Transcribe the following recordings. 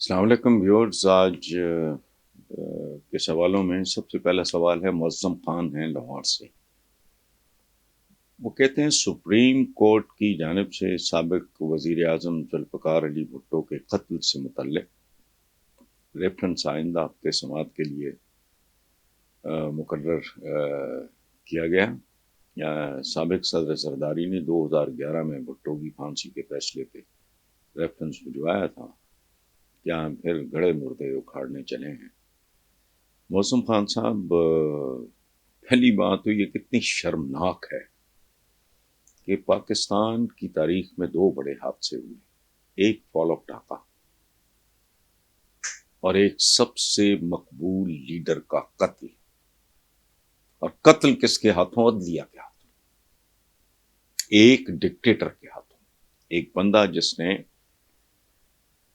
السلام علیکم ویورز. آج کے سوالوں میں سب سے پہلا سوال ہے معظم خان ہیں لاہور سے. وہ کہتے ہیں سپریم کورٹ کی جانب سے سابق وزیر اعظم ذوالفقار علی بھٹو کے قتل سے متعلق ریفرنس آئندہ ہفتے سماعت کے لیے مقرر کیا گیا. سابق صدر زرداری نے 2011 میں بھٹو کی پھانسی کے فیصلے پہ ریفرنس بھجوایا تھا. یہاں پھر گڑے مردے اکھاڑنے چلے ہیں. معظم خان صاحب، پہلی بات تو یہ کتنی شرمناک ہے کہ پاکستان کی تاریخ میں 2 بڑے حادثے ہوئے. ایک فال آف ڈھاکہ اور ایک سب سے مقبول لیڈر کا قتل. اور قتل کس کے ہاتھوں؟ عدلیہ کے ہاتھوں. ایک ڈکٹیٹر کے ہاتھوں. ایک بندہ جس نے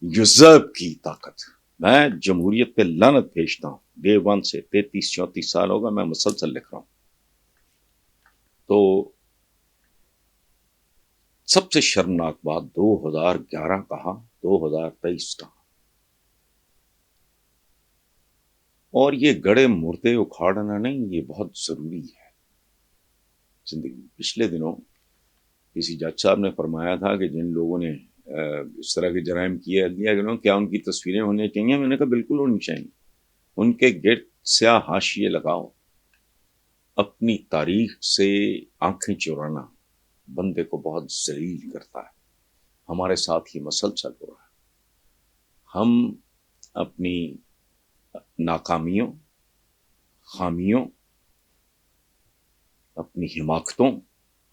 یوزرب کی طاقت. میں جمہوریت پہ لعنت بھیجتا ہوں. ڈے 1 سے 33-34 سال ہوگا میں مسلسل لکھ رہا ہوں. تو سب سے شرمناک بات 2011 کہا، 2023 کہا. اور یہ گڑے مردے اکھاڑنا نہیں، یہ بہت ضروری ہے زندگی. پچھلے دنوں کسی جج صاحب نے فرمایا تھا کہ جن لوگوں نے اس طرح کے جرائم کیے عدلیہ کے لوگ، کیا ان کی تصویریں ہونی چاہیے؟ میں نے کہا بالکل ہونی چاہیے. ان کے گرد سیاہ حاشیے لگاؤ. اپنی تاریخ سے آنکھیں چرانا بندے کو بہت ذلیل کرتا ہے. ہمارے ساتھ یہ مسلسل ہو رہا ہے. ہم اپنی ناکامیوں، خامیوں، اپنی حماقتوں،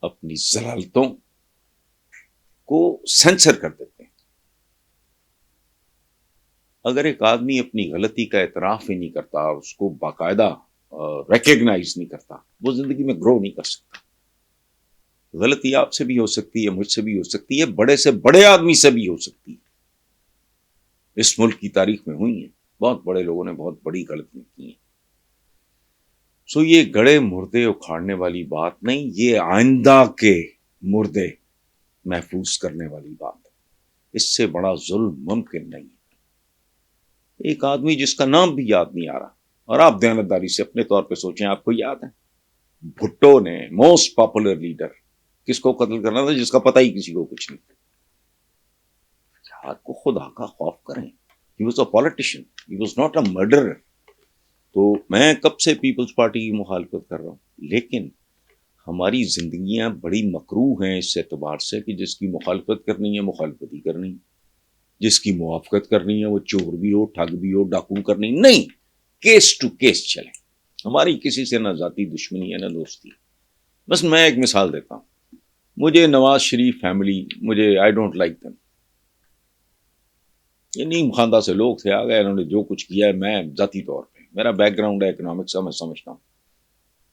اپنی ضلالتوں کو سینسر کر دیتے ہیں. اگر ایک آدمی اپنی غلطی کا اعتراف ہی نہیں کرتا، اس کو باقاعدہ ریکگنائز نہیں کرتا، وہ زندگی میں گرو نہیں کر سکتا. غلطی آپ سے بھی ہو سکتی ہے، مجھ سے بھی ہو سکتی ہے، بڑے سے بڑے آدمی سے بھی ہو سکتی ہے. اس ملک کی تاریخ میں ہوئی ہیں. بہت بڑے لوگوں نے بہت بڑی غلطیاں کی ہیں. سو یہ گڑے مردے اکھاڑنے والی بات نہیں، یہ آئندہ کے مردے محفوظ کرنے والی بات ہے. اس سے بڑا ظلم ممکن نہیں ہے. ایک آدمی جس کا نام بھی یاد نہیں آ رہا، اور آپ دیانتداری سے اپنے طور پہ سوچیں، آپ کو یاد ہے بھٹو نے موسٹ پاپولر لیڈر کس کو قتل کرنا تھا جس کا پتہ ہی کسی کو کچھ نہیں. آپ کو خدا کا خوف کریں. He was a politician. He was not a murderer. تو میں کب سے پیپلز پارٹی کی مخالفت کر رہا ہوں، لیکن ہماری زندگیاں بڑی مکروہ ہیں اس اعتبار سے کہ جس کی مخالفت کرنی ہے مخالفت ہی کرنی، جس کی موافقت کرنی ہے وہ چور بھی ہو، ٹھگ بھی ہو، ڈاکو کرنی نہیں. کیس ٹو کیس چلیں. ہماری کسی سے نہ ذاتی دشمنی ہے نہ دوستی. بس میں ایک مثال دیتا ہوں. مجھے نواز شریف فیملی، مجھے آئی ڈونٹ لائک دم. یہ نیم خاندہ سے لوگ تھے، آ گئے، انہوں نے جو کچھ کیا ہے. میں ذاتی طور پہ، میرا بیک گراؤنڈ ہے اکنامکس کا، میں سمجھتا ہوں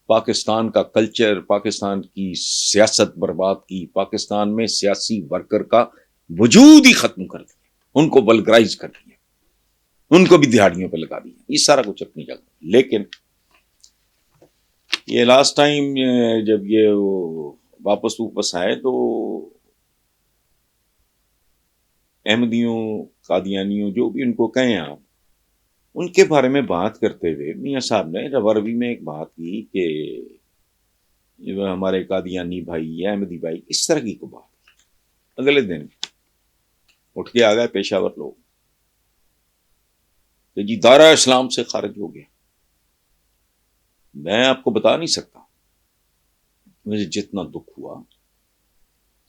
پاکستان کا کلچر، پاکستان کی سیاست برباد کی، پاکستان میں سیاسی ورکر کا وجود ہی ختم کر دیا، ان کو بلگرائز کر دیا، ان کو بھی دہاڑیوں پہ لگا دیا. یہ سارا کچھ اپنی جگہ. لیکن یہ لاسٹ ٹائم جب یہ واپس آئے تو احمدیوں، قادیانیوں، جو بھی ان کو کہیں آپ، ان کے بارے میں بات کرتے ہوئے میاں صاحب نے روی میں ایک بات کی کہ ہمارے قادیانی بھائی یا احمدی بھائی، اس طرح کی کو بات کی. اگلے دن اٹھ کے آ گئے پیشاور لوگ کہ جی دائرہ اسلام سے خارج ہو گیا. میں آپ کو بتا نہیں سکتا مجھے جتنا دکھ ہوا.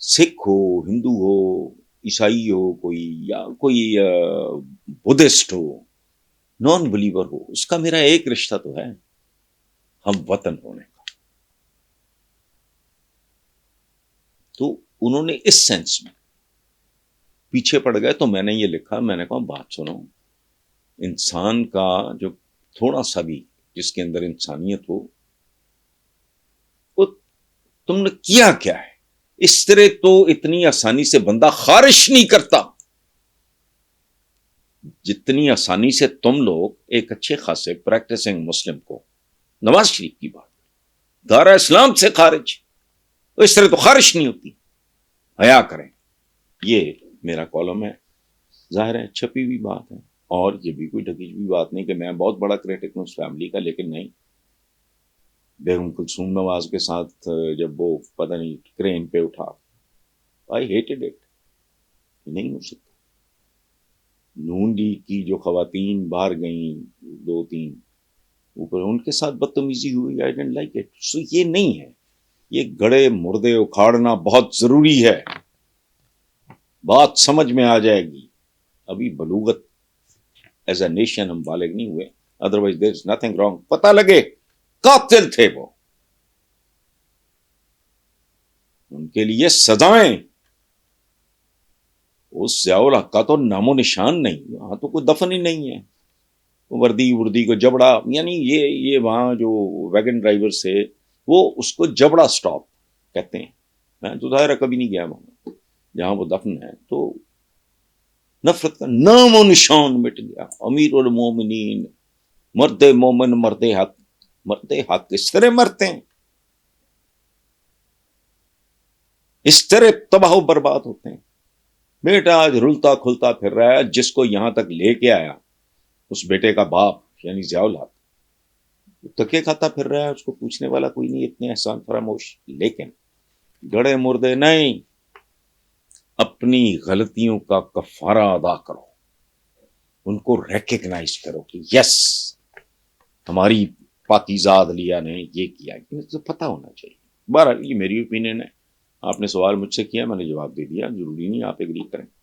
سکھ ہو، ہندو ہو، عیسائی ہو، کوئی یا کوئی بدھسٹ ہو، نان بلیور ہو، اس کا میرا ایک رشتہ تو ہے، ہم وطن ہونے کا. تو انہوں نے اس سینس میں پیچھے پڑ گئے. تو میں نے یہ لکھا، میں نے کہا بات سنو، انسان کا جو تھوڑا سا بھی جس کے اندر انسانیت ہو، وہ تم نے کیا کیا ہے؟ اس طرح تو اتنی آسانی سے بندہ خارش نہیں کرتا جتنی آسانی سے تم لوگ ایک اچھے خاصے پریکٹسنگ مسلم کو، نواز شریف کی بات، دائرہ اسلام سے خارج، اس طرح تو خارش نہیں ہوتی. حیا کریں. یہ میرا کالم ہے. ظاہر ہے چھپی ہوئی بات ہے، اور یہ بھی کوئی ڈھکی ہوئی بات نہیں کہ میں بہت بڑا کریٹک ہوں اس فیملی کا، لیکن نہیں، بیگم کلثوم نواز کے ساتھ جب وہ پتہ نہیں کرین پہ اٹھا، آئی ہیٹڈ اٹ، نہیں ہو سکتا۔ نون لیگ کی جو خواتین باہر گئیں، دو تین اوپر، ان کے ساتھ بدتمیزی ہوئی، آئی ڈونٹ لائک اٹ۔ سو یہ نہیں ہے، یہ گڑے مردے اکھاڑنا بہت ضروری ہے، بات سمجھ میں آ جائے گی۔ ابھی بلوغت ایز اے نیشن ہم بالغ نہیں ہوئے، otherwise there is nothing wrong, پتہ لگے قاتل تھے وہ، ان کے لیے سزائیں، اس ضیاء الحق کا تو نام و نشان نہیں، وہاں تو کوئی دفن ہی نہیں ہے، وردی کو جبڑا، یعنی یہ وہاں جو ویگن ڈرائیور سے وہ اس کو جبڑا سٹاپ کہتے ہیں، میں تو ظاہر کبھی نہیں گیا وہاں جہاں وہ دفن ہے، تو نفرت کا نام و نشان مٹ گیا۔ امیر المومنین، مرد مومن، مرد حق اس طرح مرتے ہیں، اس طرح تباہ و برباد ہوتے ہیں۔ بیٹا آج رلتا کھلتا پھر رہا ہے، جس کو یہاں تک لے کے آیا اس بیٹے کا باپ یعنی ضیاء الحق، تکے کھاتا پھر رہا ہے، اس کو پوچھنے والا کوئی نہیں، اتنے احسان فراموش۔ لیکن گڑے مردے نہیں، اپنی غلطیوں کا کفارہ ادا کرو، ان کو ریکگنائز کرو کہ یس ہماری پاکیزہ عدلیہ نے یہ کیا، تو پتہ ہونا چاہیے۔ بہرحال یہ میری اوپینین ہے، آپ نے سوال مجھ سے کیا، میں نے جواب دے دیا، ضروری نہیں آپ ایگری کریں۔